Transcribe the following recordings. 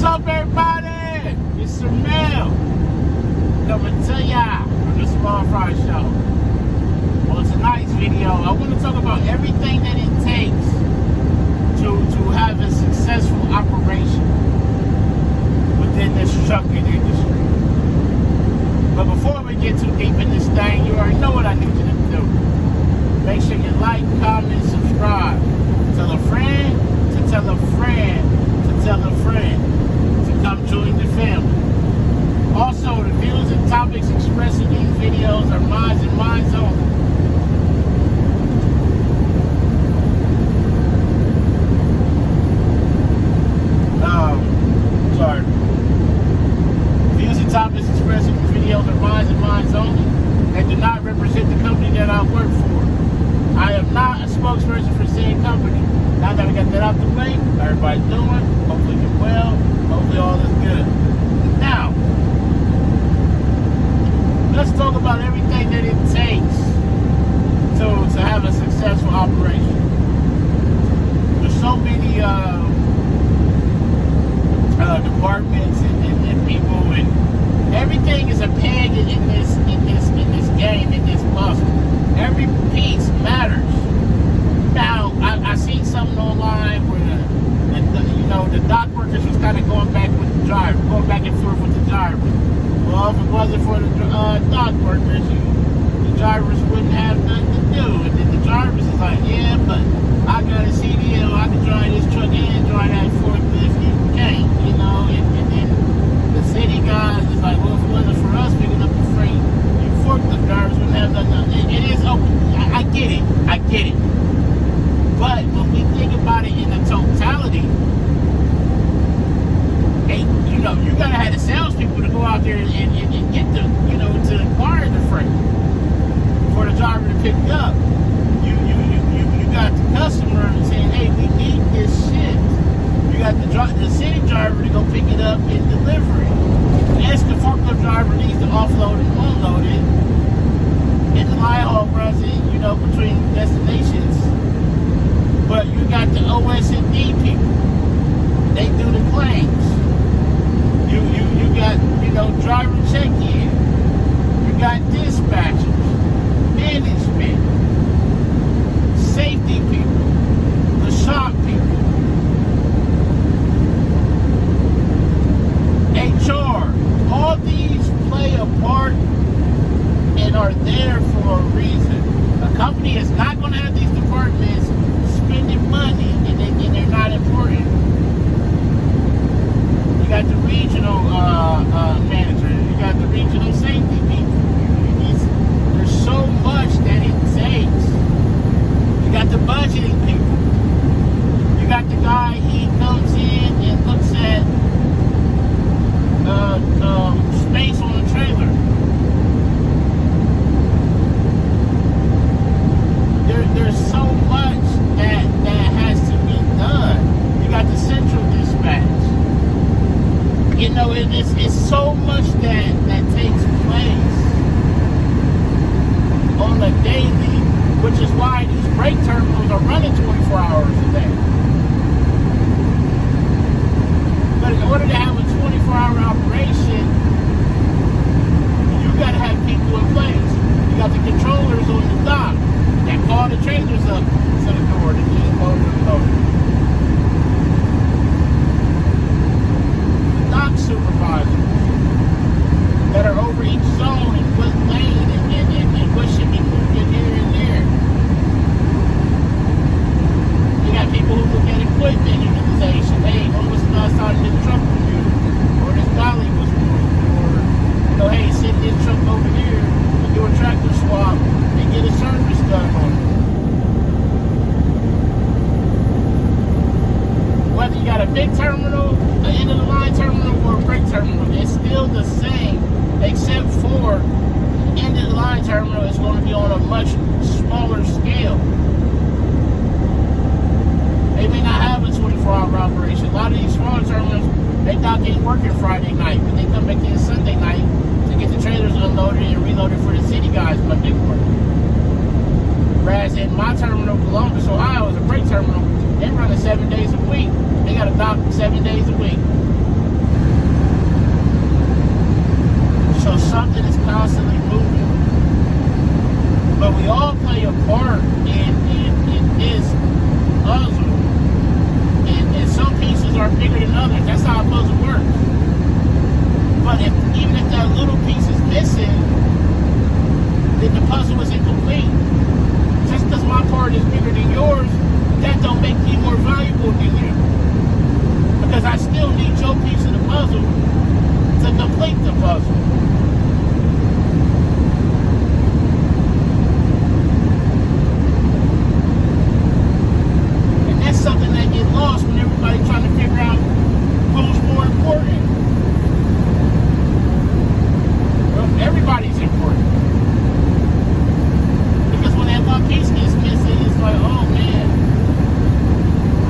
What's up, everybody? It's Mel coming to ya from the Small Fry Show. On tonight's video, I want to talk about everything that it takes to have a successful operation within this trucking industry. But before we get too deep in this thing, you already know what I need you to do. Make sure you like, comment, subscribe. Tell a friend to tell a friend to tell a friend to come join the family. Also, the views and topics expressed in these videos are mine and mine only. Views and topics expressed in these videos are mine and mine only. They do not represent the company that I work for. I am not a spokesperson for said company. Now that we got that out the way, how everybody doing? Hopefully you're well. Hopefully all is good. Now, let's talk about everything that it takes to have a successful operation. There's so many departments and people, and everything is a peg in this game, in this puzzle. Every piece matters. Now, I seen something online where the dock workers was kind of going back and forth with the driver. Well, if it wasn't for the dock workers, the drivers wouldn't have nothing to do. And then the drivers is like, yeah, but I got a CDL, I can drive this truck and drive that forklift. You can't, and then the city guys is like, well, if it wasn't for us picking up the freight, you forklift drivers wouldn't have nothing. It is okay. I get it. But when we think about it in the totality, you gotta have the salespeople to go out there and get the, to acquire the freight for the driver to pick up. You got the customer saying, hey, we need this shit. You got the city driver to go pick it up and deliver it. Yes, the forklift driver needs to offload and unload it, and the line haul runs it, between destinations. But you got the OS&D people. They do the claims. You got, driver check-in. You got dispatchers, management, safety people, the shop people, HR. All these play a part and are there for a reason. A company is not going to have these departments spending money and they're not important. You got the regional manager, you got the regional safety people. There's so much that it takes. You got the budgeting people. You got the guy, he comes in and looks at space on the trailer. There's so much that has to be done. You got the central dispatch. It's so much that takes place on a daily, which is why these freight terminals are running 24 hours a day. But in order to have a 24-hour operation, you got to have people in place. You got the controllers on the dock that call the trailers up to the door to just load and load. The dock supervisors that are over each zone and what lane and what should be moving here and there. You got people who look at equipment utilization. Hey, when was the last time this truck was used? Or this dolly was moved? Or, hey, send this truck over here and do a tractor swap and get a service done on it. Whether you got a big terminal, an end-of-the-line terminal, or a freight terminal, it's still the same, except for end-of-the-line terminal is going to be on a much smaller scale. They may not have a 24-hour operation. A lot of these smaller terminals, they dock ain't working Friday night, but they come back in Sunday night to get the trailers unloaded and reloaded for the city guys Monday morning. Whereas in my terminal, Columbus, Ohio, is a freight terminal. They run it 7 days a week. They got a dock 7 days a week. bigger than others. That's how a puzzle works. But even if that little piece is missing, then the puzzle is incomplete. Just because my part is bigger than yours, that don't make me more valuable than you. Because I still need your piece of the puzzle to complete the puzzle. And that's something that gets lost when everybody's trying to figure out who's more important. Well, everybody's important. Because when that one piece gets missing, it's like, oh man,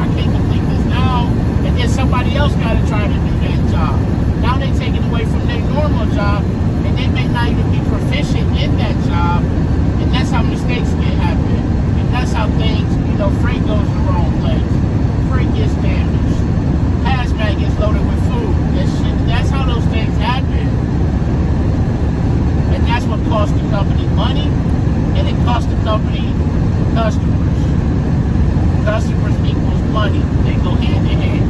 I can't complete this now. And then somebody else got to try to do that job. Now they're taking away from their normal job, and they may not even be proficient in that job. And that's how mistakes can happen. And that's how things, freight goes the wrong place. Freight gets damaged. Hazmat gets loaded with food. That's how those things happen. And that's what costs the company money, and it costs the company customers. Customers equals money. They go hand in hand.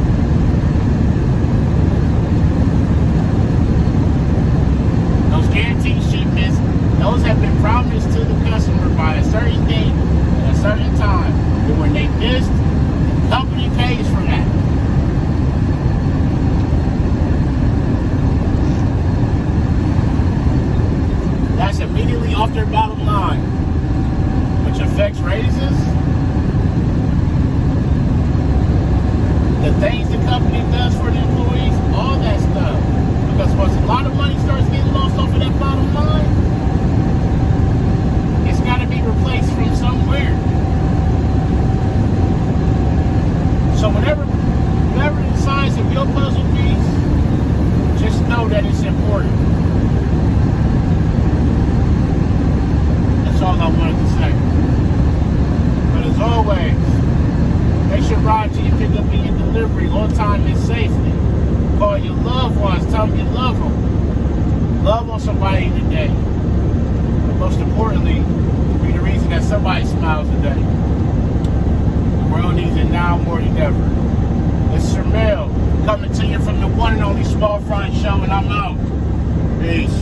Those guaranteed shipments, those have been promised to the customer by a certain date at a certain time. And when they missed, the company pays for that. That's immediately off their bottom line, which affects raises, the things the company does for the employees, all that stuff. Because once a lot of money starts getting lost off of that bottom line, it's got to be replaced from somewhere. So whatever the size of your puzzle piece, just know that it's important. That's all I wanted to say. But as always, make sure ride till you pick up in your delivery on time and safely. Call your loved ones, tell them you love them. Love on somebody today. But most importantly, be the reason that somebody smiles today. The world needs it now more than ever. It's Shermel coming to you from the one and only Small Front Show, and I'm out. Peace.